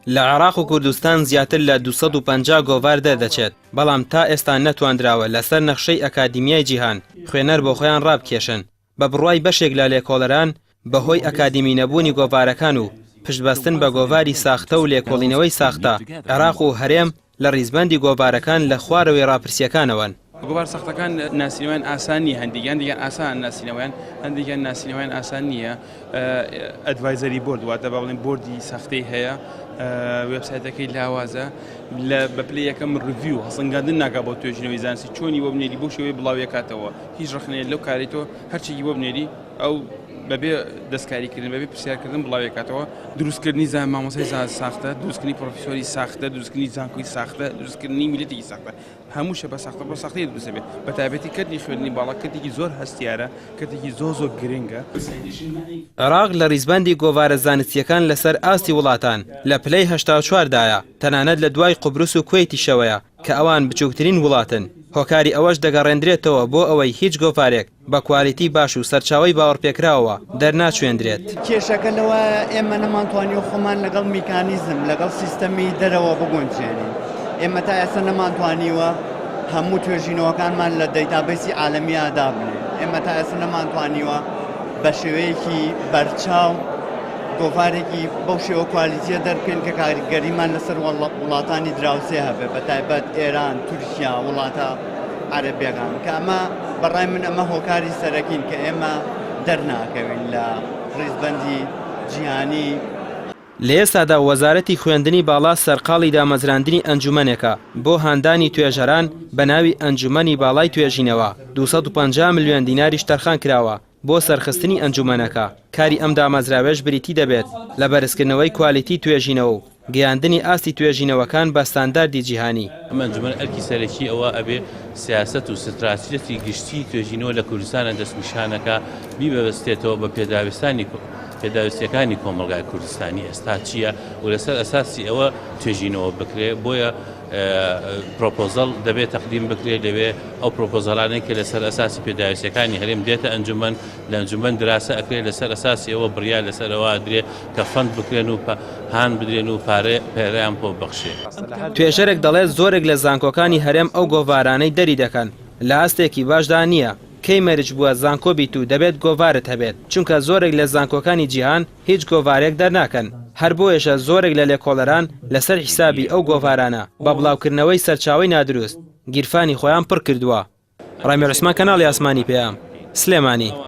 لە عێراق و کوردستان زیاتر لە 250 گۆڤار دەردەچێت، بەڵام تا ئێستا نەتواندراوە لەسەر نەخشەی ئەکادیمیای جیهان خوێنەر بۆ خۆیان ڕابکێشن. بە بڕوای بەشێک لە لێکۆڵەران بەهۆی ئەکادیمی نەبوونی گۆڤارەکان و پشتبەستن بە گۆڤاری ساختە و لێکۆڵینەوەی ساختە، عێراق و هەرێم لە ڕیزبەندی گۆڤارەکان لە خوارەوەی ڕاپرسیەکانەوەن. گۆڤار ساختەکان ناسینەوەیان ئاسان نیە، هەندێکیان دیگەن ئاسان ناسینەوەیان، هەندێکیان ناسینەوەیان ئاسان نییە. ئەدڤایزەری بۆرد واتە با بڵێن بۆردی ساختەی هەیە، وێبسایتەکەی لاوازە بە پلەی یەکەم ڕڤیو هەڵسەنگاندن ناکات بۆ توێژینەوەی زانستی چۆنی بۆ بنێری بۆ شێوەی بڵاویەکاتەوە هیچ ڕخنەیە لەو کارێتەوە هەرچێکی بۆ بنێری ئەو بەبێ دەستکاریکردن بەبێ پرسیارکردن بڵاویەکاتەوە دروستکردنی مامۆستای ساختە، دروستکردنی پرۆفیسۆری ساختە، دروستکردنی زانکۆی ساختە، دروستکردنی میلەتێکی ساختە، هەمووشە بە ساختە بۆ ساختەی دروست بێت. بە تایبەتی کردنی خوێندنی باڵا کردێکی زۆر هەستیارە، کردێکی زۆر گرنگە. عێراق لە ڕیزبەندی گۆڤارە زانستیەکان لەسەر ئاستی وڵاتان لە پلەی 84دایە، تەنانەت لە دوای قوبروس و کوێیتیشەوەیە کە ئەوان بچووکترین وڵاتن. هۆکاری ئەوەش دەگەڕێندرێتەوە بۆ ئەوەی هیچ گۆڤارێک بە کوالیتی باش و سەرچاوی باوەڕپێکراوە دەرناچوێندرێت. کێشەکە لەوە ئێمە نەمانتوانی و خۆمان لەگەڵ میکانیزم لەگەڵ سیستەمی دەرەوە بگۆنجێنین. ئێمە تا ئێستا نەمانتوانیوە هەموو توێژینەوەکانمان لە دەیتابیسی عالەمی ئادابنێ. ئێمە تا ئێستا نەمانتوانیوە بە شێوەیەکی بەرچاو گۆڤارێکی بەو شێوە کوالیتیە دەرکەین کە کاریگەریمان لەسەر وڵاتانی دراوسێ هەبێ، بە تایبەت ئێران، تورکیا، وڵاتە عەرەبیەکان، کە ئەمە بەڕای من ئەمە هۆکاری سەرەکین کە ئێمە دەرناکەوین لە ڕیزبەندی جیهانی. لە ئێستادا وەزارەتی خوێندنی باڵا سەرقاڵی دامەزراندنی ئەنجومەنێکە بۆ هاندانی توێژەران بە ناوی ئەنجومەنی باڵای توێژینەوە. 250 ملیۆن دیناریش تەرخان کراوە بۆ سەرخستنی ئەنجومەنەکە. کاری ئەم دامەزراوێش بریتی دەبێت لە بەرزکردنەوەی کوالیتی توێژینەوە و گەیاندنی ئاستی توێژینەوەکان بە ستانداردی جیهانی. ئەم ئەنجومەن ئەرکی سەرەکی ئەوە ئەبێ سیاسەت و ستراتیجەتی گشتی توێژینەوە لە کوردستانە دەستنیشانەکە بیبەستێتەوە بە پێداویستیەکانی کۆمەڵگای کوردستانی ئێستا چییە و لەسەر ئەساسی ئەوە توێژینەوە بکرێ. بۆیە پرۆپۆزەڵ دەبێت تەقدیم بکرێت لەوێ ئەو پرۆپۆزەڵانەی کە لەسەر ئەساسی پێداویستیەکانی هەرێم دێتە ئەنجومەن، لە ئەنجومەن دراسە ئەکرێت لەسەر ئەساسی ئەوە بڕیار لەسەرەوە درێ کە فەند بکرێن و هان بدرێن و پارەیان بۆ بەخشێ. توێژەرێک دەڵێت زۆرێک لە زانکۆکانی هەرێم ئەو گۆڤارانەی دەری دەکەن لە ئاستێکی باشدا نییە. کەی مەرج بووە زانکۆ بیت و دەبێت گۆڤارت هەبێت، چونکە زۆرێک لە زانکۆکانی جیهان هیچ گۆڤارێک دەرناکەن. هەر بۆیەشە زۆرێک لە لێکۆڵەران لەسەر حیسابی ئەو گۆڤارانە بە بڵاوکردنەوەی سەرچاوی نادروست گیرفانی خۆیان پڕ کردووە. ڕامی عوسمان، کەناڵی ئاسمانی پێام، سلێمانی.